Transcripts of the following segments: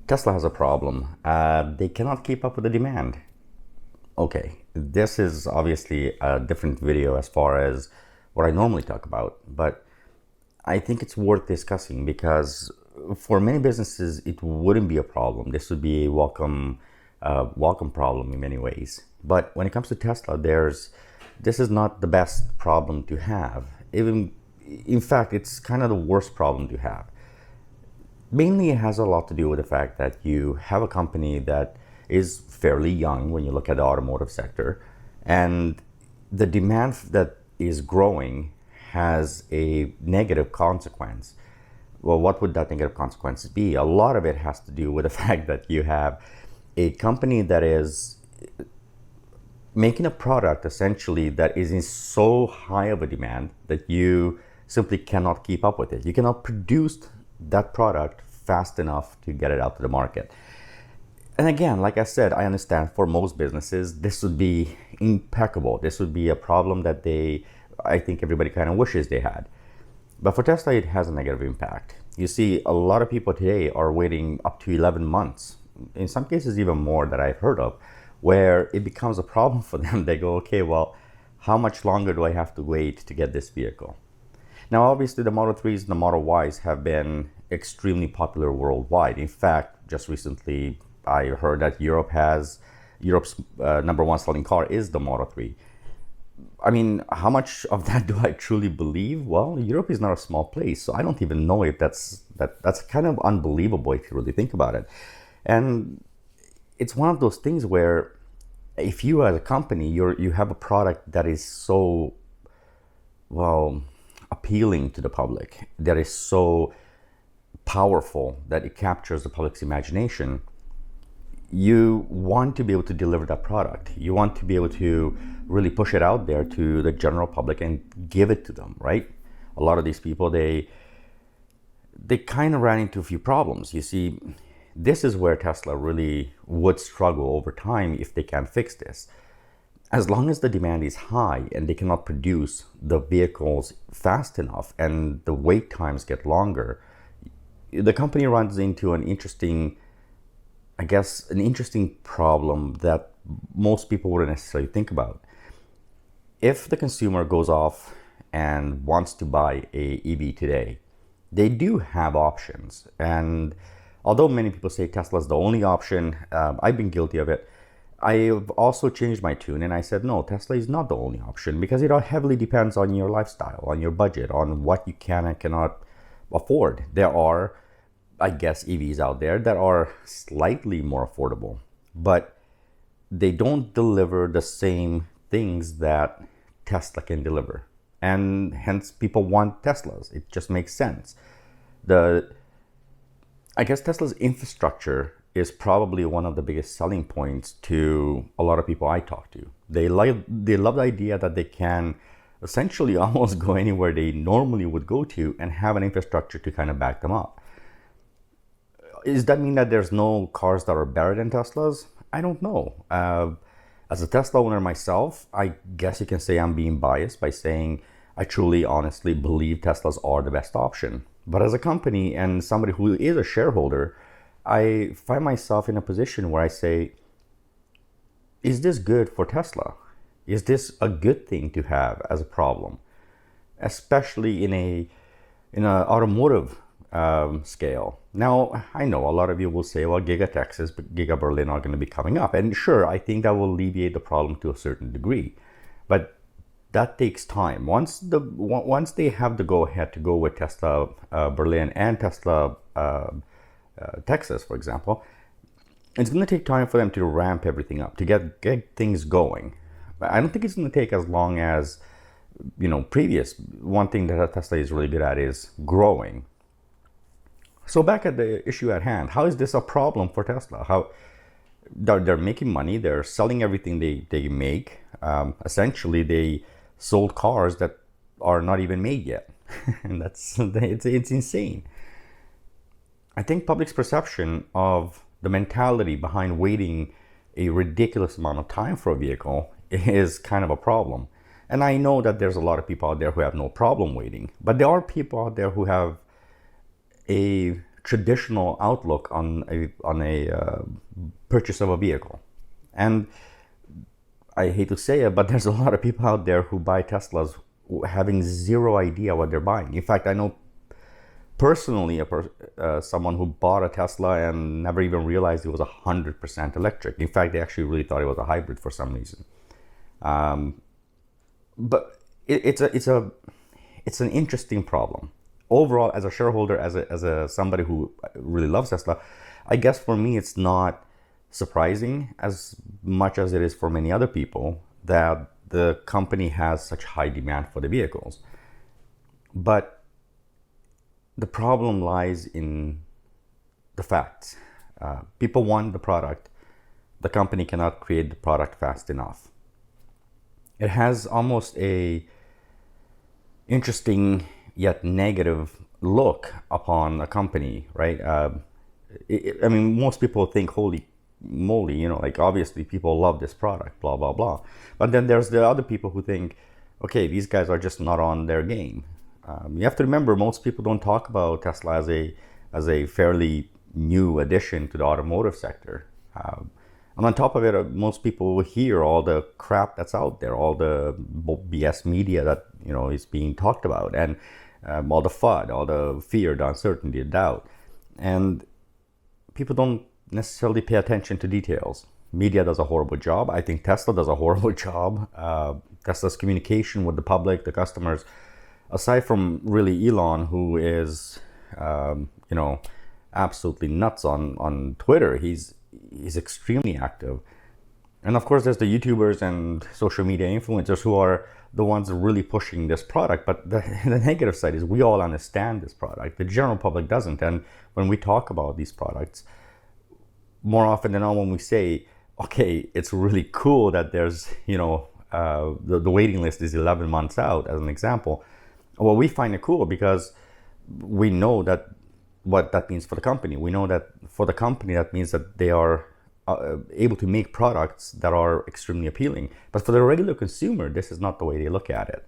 Tesla has a problem. They cannot keep up with the demand. Okay, this is obviously a different video as far as what I normally talk about, but I think it's worth discussing because for many businesses, it wouldn't be a problem. This would be a welcome problem in many ways. But when it comes to Tesla, this is not the best problem to have. Even, in fact, it's kind of the worst problem to have. Mainly, it has a lot to do with the fact that you have a company that is fairly young when you look at the automotive sector, and the demand that is growing has a negative consequence. Well, what would that negative consequence be? A lot of it has to do with the fact that you have a company that is making a product essentially that is in so high of a demand that you simply cannot keep up with it. You cannot produce that product fast enough to get it out to the market. And again, like I said, I understand for most businesses, this would be impeccable. This would be a problem that I think everybody kind of wishes they had. But for Tesla, it has a negative impact. You see, a lot of people today are waiting up to 11 months, in some cases even more that I've heard of, where it becomes a problem for them. They go, okay, well, how much longer do I have to wait to get this vehicle? Now, obviously, the Model 3s and the Model Ys have been extremely popular worldwide. In fact, just recently, I heard that Europe's number one selling car is the Model 3. I mean, how much of that do I truly believe? Well, Europe is not a small place, so I don't even know if that's kind of unbelievable if you really think about it. And it's one of those things where if you as a company, you have a product that is so, well, appealing to the public, that is so powerful that it captures the public's imagination, you want to be able to deliver that product. You want to be able to really push it out there to the general public and give it to them, right? A lot of these people, they kind of ran into a few problems. You see, this is where Tesla really would struggle over time if they can't fix this. As long as the demand is high and they cannot produce the vehicles fast enough and the wait times get longer, the company runs into an interesting problem that most people wouldn't necessarily think about. If the consumer goes off and wants to buy a EV today, they do have options. And although many people say Tesla is the only option, I've been guilty of it. I've also changed my tune and I said, no, Tesla is not the only option because it all heavily depends on your lifestyle, on your budget, on what you can and cannot afford. There are, I guess, EVs out there that are slightly more affordable, but they don't deliver the same things that Tesla can deliver. And hence people want Teslas. It just makes sense. I guess Tesla's infrastructure is probably one of the biggest selling points to a lot of people I talk to. They love the idea that they can essentially almost go anywhere they normally would go to and have an infrastructure to kind of back them up. Does that mean that there's no cars that are better than Teslas? I don't know. As a Tesla owner myself, I guess you can say I'm being biased by saying I truly, honestly believe Teslas are the best option. But as a company and somebody who is a shareholder, I find myself in a position where I say, is this good for Tesla? Is this a good thing to have as a problem? Especially in an automotive scale. Now, I know a lot of you will say, well, Giga Texas, Giga Berlin are going to be coming up. And sure, I think that will alleviate the problem to a certain degree. But that takes time. Once they have the go-ahead to go with Tesla Berlin and Tesla Texas, for example, it's going to take time for them to ramp everything up, to get things going. I don't think it's going to take as long as, previous. One thing that Tesla is really good at is growing. So back at the issue at hand, how is this a problem for Tesla? How they're making money, they're selling everything they make. Essentially, they sold cars that are not even made yet, and it's insane. I think public's perception of the mentality behind waiting a ridiculous amount of time for a vehicle is kind of a problem. And I know that there's a lot of people out there who have no problem waiting, but there are people out there who have a traditional outlook on a purchase of a vehicle. And I hate to say it, but there's a lot of people out there who buy Teslas having zero idea what they're buying. In fact, I know personally someone who bought a Tesla and never even realized it was 100% electric. In fact, they actually really thought it was a hybrid for some reason. But it's an interesting problem. Overall, as a shareholder, as a somebody who really loves Tesla, I guess for me it's not surprising as much as it is for many other people that the company has such high demand for the vehicles. But the problem lies in the facts. People want the product. The company cannot create the product fast enough. It has almost a interesting yet negative look upon a company, right? I mean, most people think, holy moly, like obviously people love this product, blah, blah, blah. But then there's the other people who think, okay, these guys are just not on their game. You have to remember, most people don't talk about Tesla as a fairly new addition to the automotive sector. And on top of it, most people will hear all the crap that's out there, all the BS media that is being talked about, and all the FUD, all the fear, the uncertainty, the doubt. And people don't necessarily pay attention to details. Media does a horrible job. I think Tesla does a horrible job. Tesla's communication with the public, the customers, aside from really Elon, who is, absolutely nuts on Twitter. He's extremely active. And of course, there's the YouTubers and social media influencers who are the ones really pushing this product. But the negative side is we all understand this product. The general public doesn't. And when we talk about these products, more often than not, when we say, okay, it's really cool that there's, the waiting list is 11 months out, as an example. Well, we find it cool because we know that what that means for the company. We know that for the company, that means that they are able to make products that are extremely appealing. But for the regular consumer, this is not the way they look at it.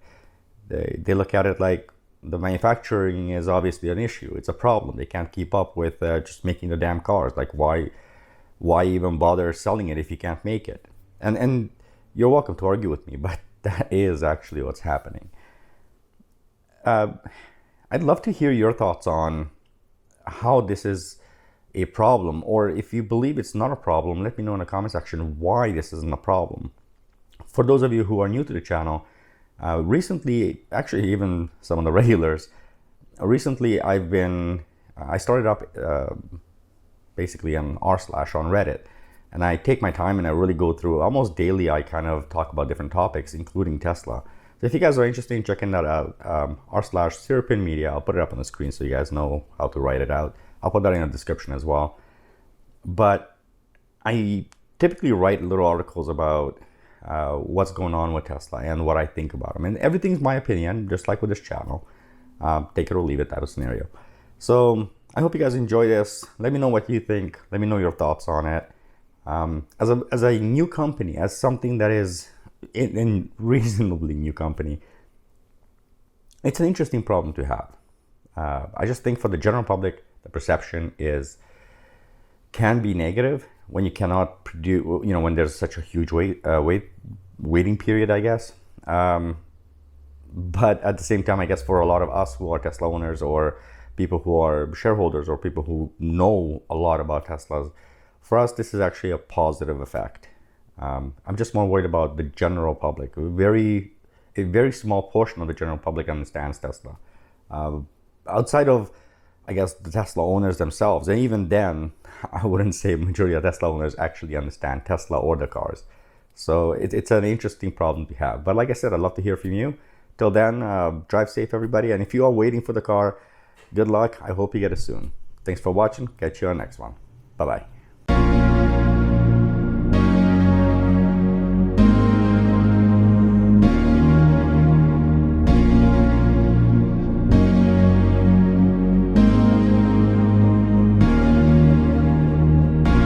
They look at it like the manufacturing is obviously an issue. It's a problem. They can't keep up with just making the damn cars. Like, why even bother selling it if you can't make it? And you're welcome to argue with me, but that is actually what's happening. I'd love to hear your thoughts on how this is a problem, or if you believe it's not a problem, let me know in the comment section why this isn't a problem. For those of you who are new to the channel, recently, actually even some of the regulars, recently I started up basically an r/ on Reddit, and I take my time and I really go through almost daily. I kind of talk about different topics, including Tesla. So if you guys are interested in checking that out, r/Syrupin Media, I'll put it up on the screen so you guys know how to write it out. I'll put that in the description as well. But I typically write little articles about what's going on with Tesla and what I think about them. And everything's my opinion, just like with this channel. Take it or leave it type of scenario. So I hope you guys enjoy this. Let me know what you think. Let me know your thoughts on it. As a new company, as something that is in reasonably new company, it's an interesting problem to have. I just think for the general public, the perception can be negative when you cannot produce, when there's such a huge waiting period, I guess. But at the same time, I guess for a lot of us who are Tesla owners, or people who are shareholders, or people who know a lot about Teslas, for us, this is actually a positive effect. I'm just more worried about the general public. A very small portion of the general public understands Tesla. Outside of, I guess, the Tesla owners themselves, and even then, I wouldn't say majority of Tesla owners actually understand Tesla or the cars. So it's an interesting problem to have. But like I said, I'd love to hear from you. Till then, drive safe, everybody. And if you are waiting for the car, good luck. I hope you get it soon. Thanks for watching. Catch you on the next one. Bye-bye.